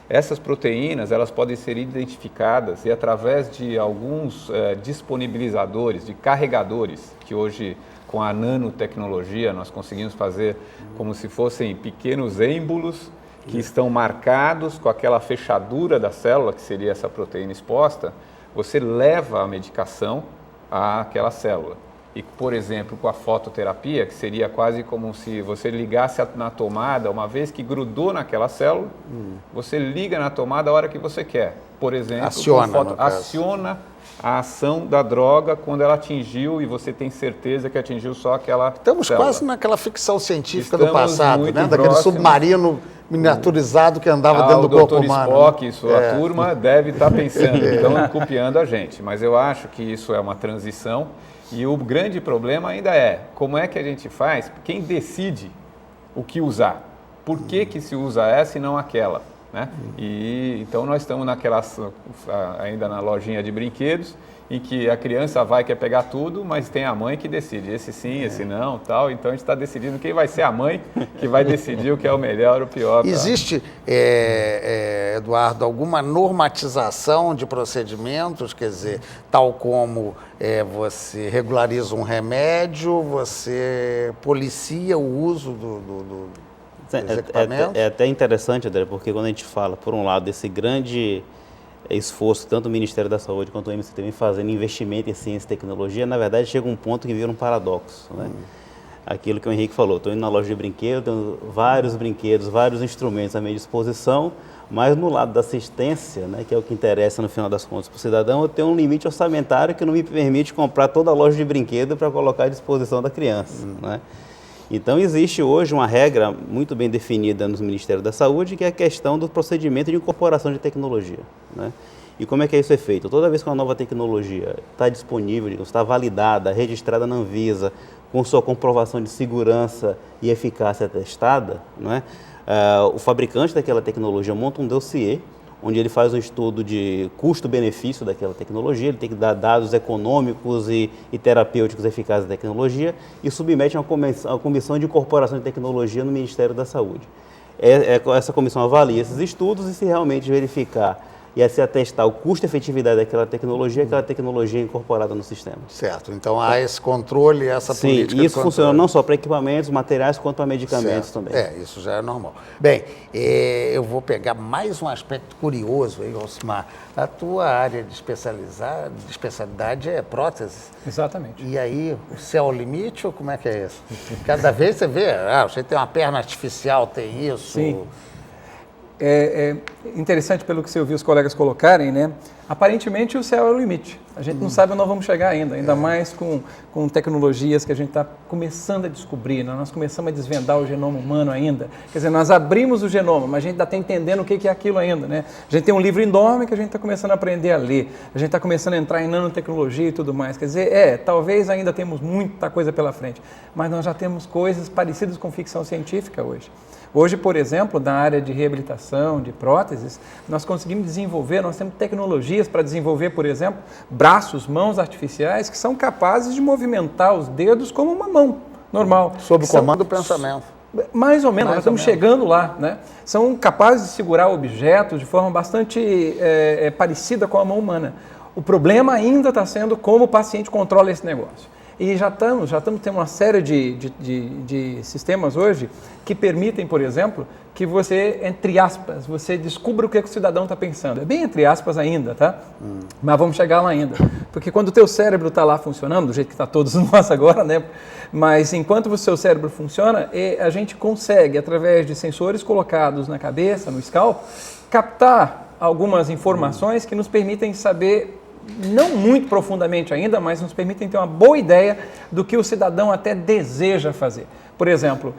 [SPEAKER 5] Essas proteínas, elas podem ser identificadas e através de alguns disponibilizadores, de carregadores, que hoje com a nanotecnologia nós conseguimos fazer como se fossem pequenos êmbolos que estão marcados com aquela fechadura da célula, que seria essa proteína exposta, você leva a medicação àquela célula. E, por exemplo, com a fototerapia, que seria quase como se você ligasse na tomada, uma vez que grudou naquela célula, você liga na tomada a hora que você quer. Por exemplo, aciona a ação da droga quando ela atingiu e você tem certeza que atingiu só aquela
[SPEAKER 1] Estamos
[SPEAKER 5] célula.
[SPEAKER 1] Quase naquela ficção científica do passado, né? Daquele
[SPEAKER 5] próximos.
[SPEAKER 1] Submarino miniaturizado que andava dentro do corpo humano.
[SPEAKER 5] O Dr. Spock e sua turma deve estar pensando, estão copiando a gente. Mas eu acho que isso é uma transição e o grande problema ainda é como é que a gente faz, quem decide o que usar, por que se usa essa e não aquela, né? E então nós estamos ainda na lojinha de brinquedos, em que a criança quer pegar tudo, mas tem a mãe que decide, esse sim, esse não, tal. Então a gente está decidindo quem vai ser a mãe que vai decidir o que é o melhor ou o pior.
[SPEAKER 1] Existe, Eduardo, alguma normatização de procedimentos, quer dizer, tal como você regulariza um remédio, você policia o uso dos equipamentos?
[SPEAKER 3] É até interessante, André, porque quando a gente fala, por um lado, desse grande esforço, tanto o Ministério da Saúde quanto o MCT fazendo investimento em ciência e tecnologia, na verdade chega um ponto que vira um paradoxo, né? Aquilo que o Henrique falou, estou indo na loja de brinquedos, tenho vários brinquedos, vários instrumentos à minha disposição, mas no lado da assistência, né, que é o que interessa no final das contas para o cidadão, eu tenho um limite orçamentário que não me permite comprar toda a loja de brinquedo para colocar à disposição da criança, né? Então, existe hoje uma regra muito bem definida no Ministério da Saúde, que é a questão do procedimento de incorporação de tecnologia, né? E como é que isso é feito? Toda vez que uma nova tecnologia está disponível, está validada, registrada na Anvisa, com sua comprovação de segurança e eficácia atestada, né, o fabricante daquela tecnologia monta um dossiê, onde ele faz um estudo de custo-benefício daquela tecnologia, ele tem que dar dados econômicos e terapêuticos eficazes da tecnologia e submete a uma comissão de incorporação de tecnologia no Ministério da Saúde. Essa comissão avalia esses estudos e se realmente verificar e se atestar o custo-efetividade daquela tecnologia é incorporada no sistema.
[SPEAKER 1] Certo, então há esse controle, essa política de controle.
[SPEAKER 3] Sim, isso funciona não só para equipamentos, materiais, quanto para medicamentos também.
[SPEAKER 1] Isso já é normal. Bem, eu vou pegar mais um aspecto curioso aí, Osmar. A tua área de especialidade é prótese.
[SPEAKER 4] Exatamente.
[SPEAKER 1] E aí, o céu é o limite ou como é que é isso? Cada vez você vê, você tem uma perna artificial, tem isso.
[SPEAKER 4] Sim. É interessante pelo que você ouviu os colegas colocarem, né? Aparentemente o céu é o limite. A gente não sabe onde nós vamos chegar ainda mais com tecnologias que a gente está começando a descobrir, né? Nós começamos a desvendar o genoma humano ainda. Quer dizer, nós abrimos o genoma, mas a gente ainda está entendendo o que é aquilo ainda, né? A gente tem um livro enorme que a gente está começando a aprender a ler. A gente está começando a entrar em nanotecnologia e tudo mais. Quer dizer, talvez ainda temos muita coisa pela frente, mas nós já temos coisas parecidas com ficção científica hoje. Hoje, por exemplo, na área de reabilitação, de próteses, nós conseguimos desenvolver, nós temos tecnologias para desenvolver, por exemplo, braços, mãos artificiais que são capazes de movimentar os dedos como uma mão normal.
[SPEAKER 1] Sob o comando do pensamento.
[SPEAKER 4] Mais ou menos, nós estamos chegando lá, né? São capazes de segurar objetos de forma bastante parecida com a mão humana. O problema ainda está sendo como o paciente controla esse negócio. E já estamos tendo uma série de sistemas hoje que permitem, por exemplo, que você, entre aspas, você descubra o que o cidadão está pensando. É bem entre aspas ainda, tá? Mas vamos chegar lá ainda. Porque quando o teu cérebro está lá funcionando, do jeito que está todos nós agora, né? Mas enquanto o seu cérebro funciona, a gente consegue, através de sensores colocados na cabeça, no scalp, captar algumas informações que nos permitem saber, não muito profundamente ainda, mas nos permitem ter uma boa ideia do que o cidadão até deseja fazer. Por exemplo,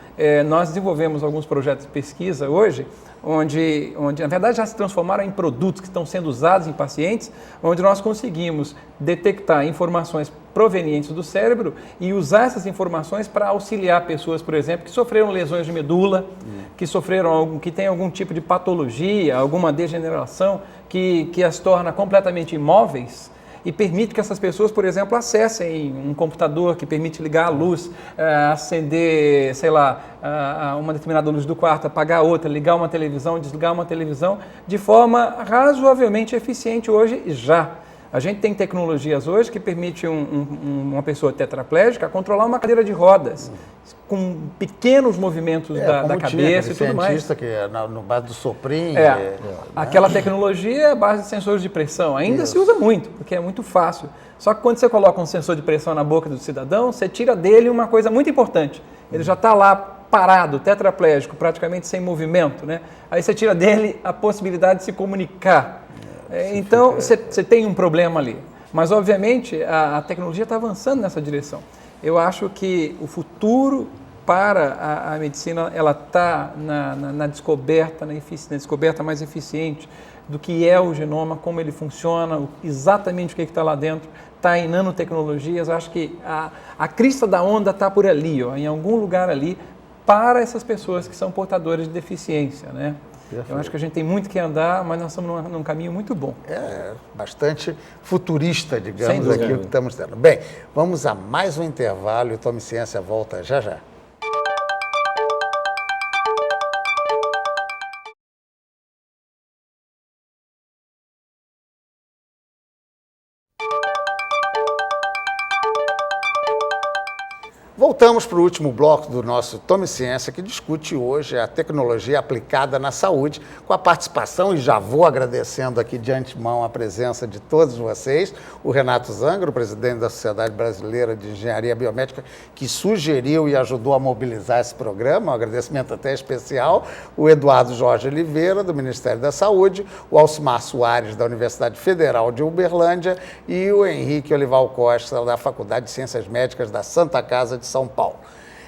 [SPEAKER 4] nós desenvolvemos alguns projetos de pesquisa hoje, onde na verdade já se transformaram em produtos que estão sendo usados em pacientes, onde nós conseguimos detectar informações provenientes do cérebro e usar essas informações para auxiliar pessoas, por exemplo, que sofreram lesões de medula, que têm algum tipo de patologia, alguma degeneração que as torna completamente imóveis e permite que essas pessoas, por exemplo, acessem um computador que permite ligar a luz, acender, sei lá, uma determinada luz do quarto, apagar outra, ligar uma televisão, desligar uma televisão, de forma razoavelmente eficiente hoje já. A gente tem tecnologias hoje que permite uma pessoa tetraplégica controlar uma cadeira de rodas, com pequenos movimentos da cabeça e tudo mais.
[SPEAKER 1] Cientista que no base do soprinho.
[SPEAKER 4] Aquela tecnologia é a base de sensores de pressão. Ainda se usa muito, porque é muito fácil. Só que quando você coloca um sensor de pressão na boca do cidadão, você tira dele uma coisa muito importante. Ele já está lá parado, tetraplégico, praticamente sem movimento, né? Aí você tira dele a possibilidade de se comunicar. Então, você tem um problema ali. Mas, obviamente, a tecnologia está avançando nessa direção. Eu acho que o futuro para a medicina, ela está na descoberta, na descoberta mais eficiente do que é o genoma, como ele funciona, exatamente o que está lá dentro. Está em nanotecnologias. Eu acho que a crista da onda está por ali, em algum lugar ali, para essas pessoas que são portadoras de deficiência, né? Eu acho que a gente tem muito que andar, mas nós estamos num caminho muito bom.
[SPEAKER 1] Bastante futurista, digamos, aqui o que estamos tendo. Bem, vamos a mais um intervalo e o Tome Ciência volta já já. Voltamos para o último bloco do nosso Tome Ciência, que discute hoje a tecnologia aplicada na saúde, com a participação, e já vou agradecendo aqui de antemão a presença de todos vocês, o Renato Zangaro, presidente da Sociedade Brasileira de Engenharia Biomédica, que sugeriu e ajudou a mobilizar esse programa, um agradecimento até especial, o Eduardo Jorge Oliveira, do Ministério da Saúde, o Alcimar Soares, da Universidade Federal de Uberlândia, e o Henrique Olival Costa, da Faculdade de Ciências Médicas da Santa Casa de São Paulo.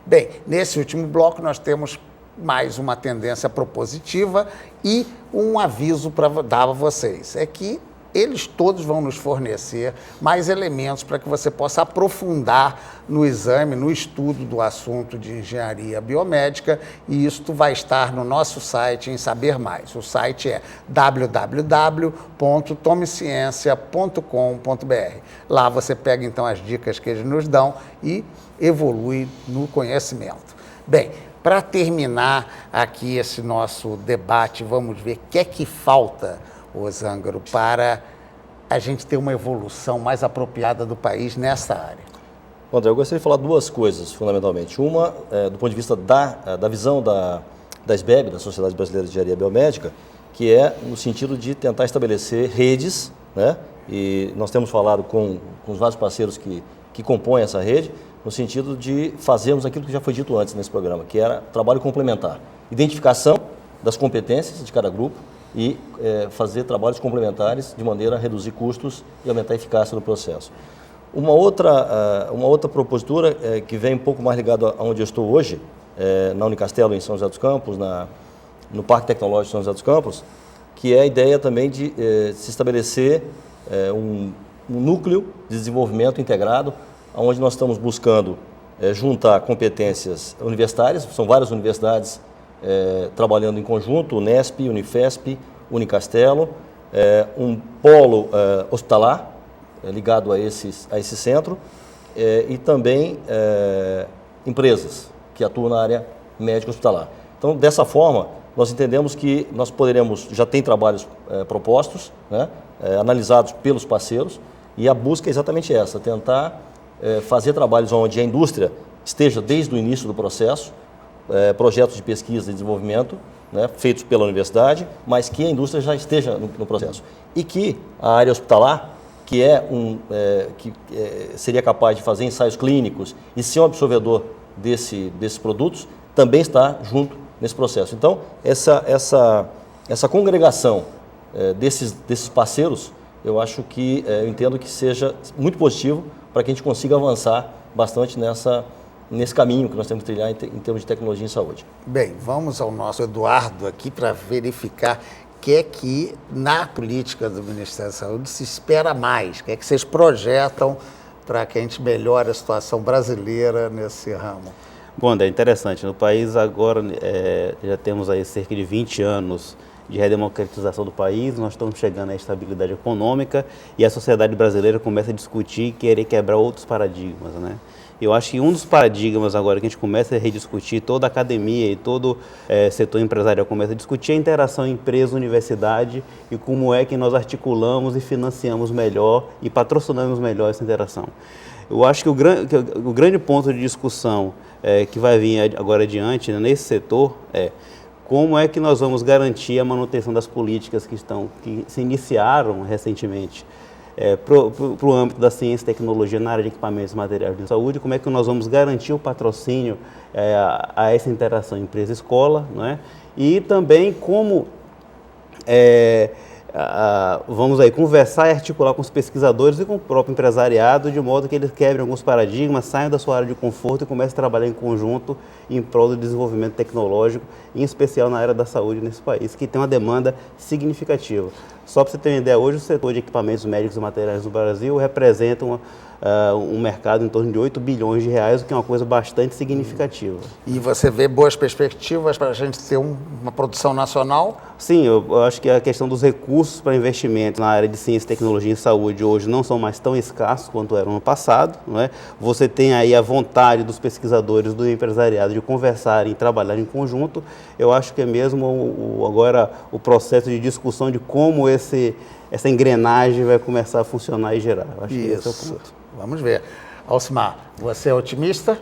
[SPEAKER 1] Bem, nesse último bloco nós temos mais uma tendência propositiva e um aviso para dar a vocês. É que eles todos vão nos fornecer mais elementos para que você possa aprofundar no exame, no estudo do assunto de engenharia biomédica, e isto vai estar no nosso site em Saber Mais. O site é www.tomeciencia.com.br. Lá você pega então as dicas que eles nos dão e evolui no conhecimento. Bem, para terminar aqui esse nosso debate, vamos ver o que é que falta, ô Zangaro, para a gente ter uma evolução mais apropriada do país nessa área.
[SPEAKER 2] André, eu gostaria de falar duas coisas, fundamentalmente. Uma, do ponto de vista da visão da SBEB, da Sociedade Brasileira de Engenharia Biomédica, que é no sentido de tentar estabelecer redes, né? E nós temos falado com os vários parceiros que compõem essa rede, no sentido de fazermos aquilo que já foi dito antes nesse programa, que era trabalho complementar. Identificação das competências de cada grupo e fazer trabalhos complementares de maneira a reduzir custos e aumentar a eficácia do processo. Uma outra propositura que vem um pouco mais ligada aonde eu estou hoje, na Unicastelo, em São José dos Campos, no Parque Tecnológico de São José dos Campos, que é a ideia também de se estabelecer um núcleo de desenvolvimento integrado, onde nós estamos buscando juntar competências universitárias, são várias universidades trabalhando em conjunto, Unesp, Unifesp, Unicastelo, um polo hospitalar ligado a esse centro e também empresas que atuam na área médico hospitalar. Então, dessa forma, nós entendemos que nós poderemos, já tem trabalhos propostos, né, analisados pelos parceiros, e a busca é exatamente essa, tentar fazer trabalhos onde a indústria esteja desde o início do processo, projetos de pesquisa e desenvolvimento, né, feitos pela universidade, mas que a indústria já esteja no processo. E que a área hospitalar, que seria capaz de fazer ensaios clínicos e ser um absorvedor desses produtos, também está junto nesse processo. Então, essa congregação desses parceiros, eu acho que, eu entendo que seja muito positivo para que a gente consiga avançar bastante nesse caminho que nós temos que trilhar em termos de tecnologia em saúde.
[SPEAKER 1] Bem, vamos ao nosso Eduardo aqui para verificar o que é que na política do Ministério da Saúde se espera mais, o que é que vocês projetam para que a gente melhore a situação brasileira nesse ramo.
[SPEAKER 3] Bom, André, interessante. No país agora já temos aí cerca de 20 anos de redemocratização do país, nós estamos chegando à estabilidade econômica e a sociedade brasileira começa a discutir e querer quebrar outros paradigmas, né? Eu acho que um dos paradigmas agora que a gente começa a rediscutir, toda a academia e todo setor empresarial começa a discutir a interação empresa-universidade e como é que nós articulamos e financiamos melhor e patrocinamos melhor essa interação. Eu acho que o grande ponto de discussão que vai vir agora adiante, né, nesse setor é como é que nós vamos garantir a manutenção das políticas que se iniciaram recentemente para o âmbito da ciência e tecnologia na área de equipamentos e materiais de saúde, como é que nós vamos garantir o patrocínio a essa interação empresa-escola, né? E também como vamos aí conversar e articular com os pesquisadores e com o próprio empresariado, de modo que eles quebrem alguns paradigmas, saiam da sua área de conforto e comecem a trabalhar em conjunto em prol do desenvolvimento tecnológico, em especial na área da saúde nesse país, que tem uma demanda significativa. Só para você ter uma ideia, hoje o setor de equipamentos médicos e materiais no Brasil representa um mercado em torno de 8 bilhões de reais, o que é uma coisa bastante significativa.
[SPEAKER 1] E você vê boas perspectivas para a gente ter uma produção nacional?
[SPEAKER 3] Sim, eu acho que a questão dos recursos para investimento na área de ciência, tecnologia e saúde hoje não são mais tão escassos quanto eram no passado, não é? Você tem aí a vontade dos pesquisadores, do empresariado de conversarem e trabalhar em conjunto. Eu acho que é mesmo agora o processo de discussão de como essa engrenagem vai começar a funcionar e gerar. Eu acho que esse é o ponto.
[SPEAKER 1] Vamos ver. Alcimar, você é otimista?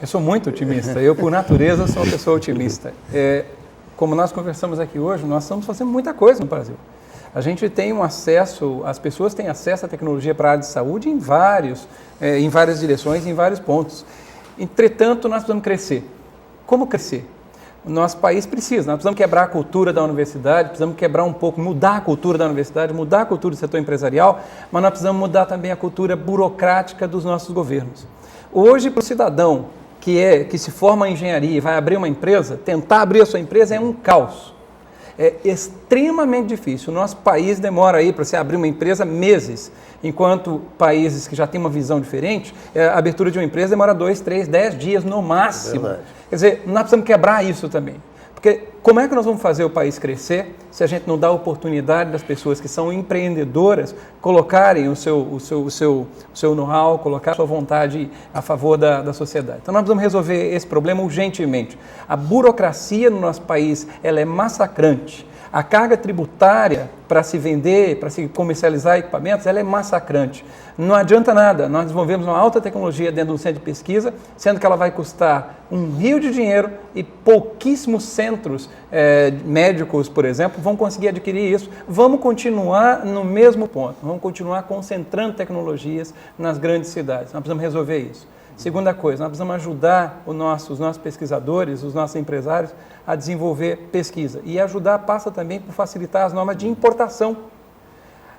[SPEAKER 4] Eu sou muito otimista. Eu, por natureza, sou uma pessoa otimista. Como nós conversamos aqui hoje, nós estamos fazendo muita coisa no Brasil. A gente tem um acesso, as pessoas têm acesso à tecnologia para a área de saúde em várias direções, em vários pontos. Entretanto, nós precisamos crescer. Como crescer? O nosso país precisa, nós precisamos quebrar a cultura da universidade, precisamos quebrar um pouco, mudar a cultura da universidade, mudar a cultura do setor empresarial, mas nós precisamos mudar também a cultura burocrática dos nossos governos. Hoje, para o cidadão que se forma em engenharia e vai abrir uma empresa, tentar abrir a sua empresa é um caos. É extremamente difícil. O nosso país demora aí para você abrir uma empresa meses, enquanto países que já têm uma visão diferente, a abertura de uma empresa demora 2, 3, 10 dias no máximo. Quer dizer, nós precisamos quebrar isso também. Porque como é que nós vamos fazer o país crescer se a gente não dá a oportunidade das pessoas que são empreendedoras colocarem o seu know-how, colocar a sua vontade a favor da sociedade? Então nós precisamos resolver esse problema urgentemente. A burocracia no nosso país ela é massacrante. A carga tributária para se vender, para se comercializar equipamentos, ela é massacrante. Não adianta nada, nós desenvolvemos uma alta tecnologia dentro do centro de pesquisa, sendo que ela vai custar um rio de dinheiro e pouquíssimos centros médicos, por exemplo, vão conseguir adquirir isso. Vamos continuar no mesmo ponto, vamos continuar concentrando tecnologias nas grandes cidades. Nós precisamos resolver isso. Segunda coisa, nós precisamos ajudar os nossos pesquisadores, os nossos empresários a desenvolver pesquisa. E ajudar passa também por facilitar as normas de importação.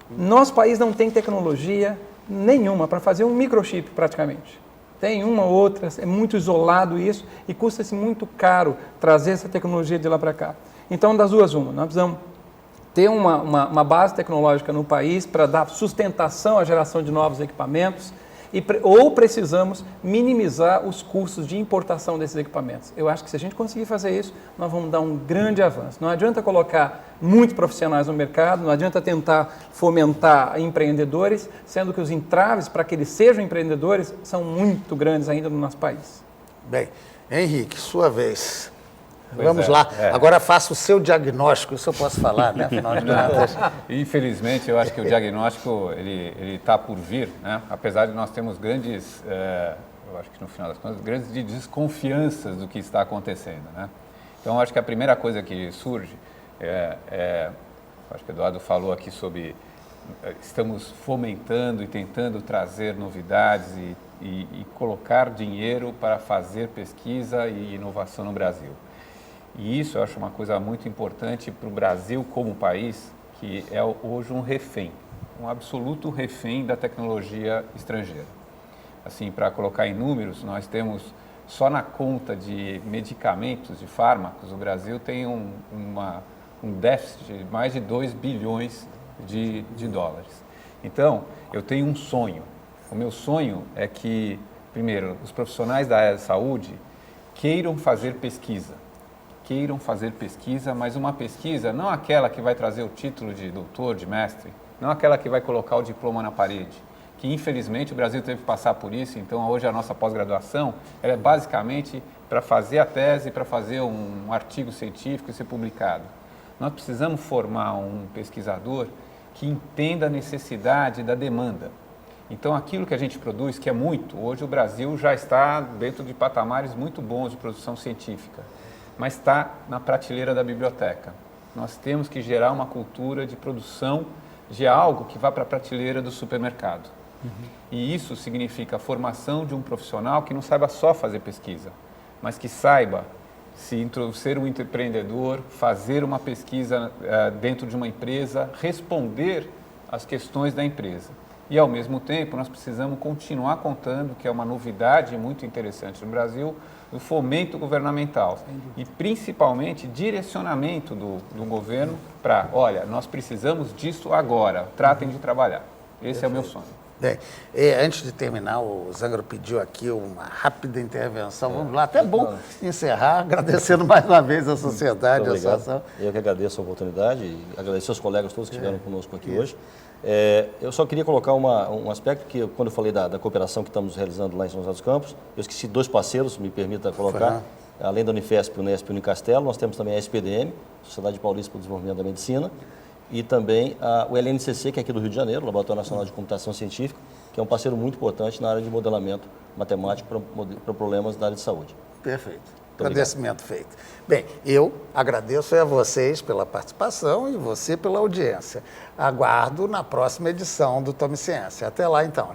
[SPEAKER 4] Nosso país não tem tecnologia nenhuma para fazer um microchip praticamente. Tem uma ou outra, é muito isolado isso e custa-se muito caro trazer essa tecnologia de lá para cá. Então, das duas, nós precisamos ter uma base tecnológica no país para dar sustentação à geração de novos equipamentos, ou precisamos minimizar os custos de importação desses equipamentos. Eu acho que se a gente conseguir fazer isso, nós vamos dar um grande avanço. Não adianta colocar muitos profissionais no mercado, não adianta tentar fomentar empreendedores, sendo que os entraves para que eles sejam empreendedores são muito grandes ainda no nosso país.
[SPEAKER 1] Bem, Henrique, sua vez. Vamos lá. Agora faça o seu diagnóstico, isso eu posso falar, né? Afinal de contas.
[SPEAKER 5] Infelizmente, eu acho que o diagnóstico ele está por vir, né? Apesar de nós termos grandes, eu acho que no final das contas, grandes desconfianças do que está acontecendo, né? Então, eu acho que a primeira coisa que surge acho que o Eduardo falou aqui sobre estamos fomentando e tentando trazer novidades e colocar dinheiro para fazer pesquisa e inovação no Brasil. E isso eu acho uma coisa muito importante para o Brasil como país, que é hoje um refém, um absoluto refém da tecnologia estrangeira. Assim, para colocar em números, nós temos, só na conta de medicamentos, de fármacos, o Brasil tem um déficit de mais de 2 bilhões de dólares. Então, eu tenho um sonho. O meu sonho é que, primeiro, os profissionais da área de saúde queiram fazer pesquisa, mas uma pesquisa não aquela que vai trazer o título de doutor, de mestre, não aquela que vai colocar o diploma na parede, que infelizmente o Brasil teve que passar por isso, então hoje a nossa pós-graduação ela é basicamente para fazer a tese, para fazer um artigo científico e ser publicado. Nós precisamos formar um pesquisador que entenda a necessidade da demanda. Então, aquilo que a gente produz, que é muito, hoje o Brasil já está dentro de patamares muito bons de produção científica, mas está na prateleira da biblioteca. Nós temos que gerar uma cultura de produção de algo que vá para a prateleira do supermercado. E isso significa a formação de um profissional que não saiba só fazer pesquisa, mas que saiba ser um empreendedor, fazer uma pesquisa dentro de uma empresa, responder às questões da empresa. E, ao mesmo tempo, nós precisamos continuar contando, que é uma novidade muito interessante no Brasil, do fomento governamental e, principalmente, direcionamento do governo para, olha, nós precisamos disso agora, tratem de trabalhar. Esse é o meu sonho.
[SPEAKER 1] Bem, antes de terminar, o Zangaro pediu aqui uma rápida intervenção. Vamos lá, até bom encerrar, agradecendo mais uma vez a sociedade, a associação.
[SPEAKER 2] Eu que agradeço a oportunidade e agradecer aos colegas todos que estiveram conosco aqui hoje. Eu só queria colocar um aspecto que, quando eu falei da cooperação que estamos realizando lá em São José dos Campos, eu esqueci 2 parceiros, me permita colocar. Além da Unifesp, Unesp e Unicastelo, nós temos também a SPDM, Sociedade Paulista para o Desenvolvimento da Medicina, e também o LNCC, que é aqui do Rio de Janeiro, Laboratório Nacional de Computação Científica, que é um parceiro muito importante na área de modelamento matemático para problemas da área de saúde.
[SPEAKER 1] Perfeito. Agradecimento feito. Bem, eu agradeço a vocês pela participação e você pela audiência. Aguardo na próxima edição do Tome Ciência. Até lá, então.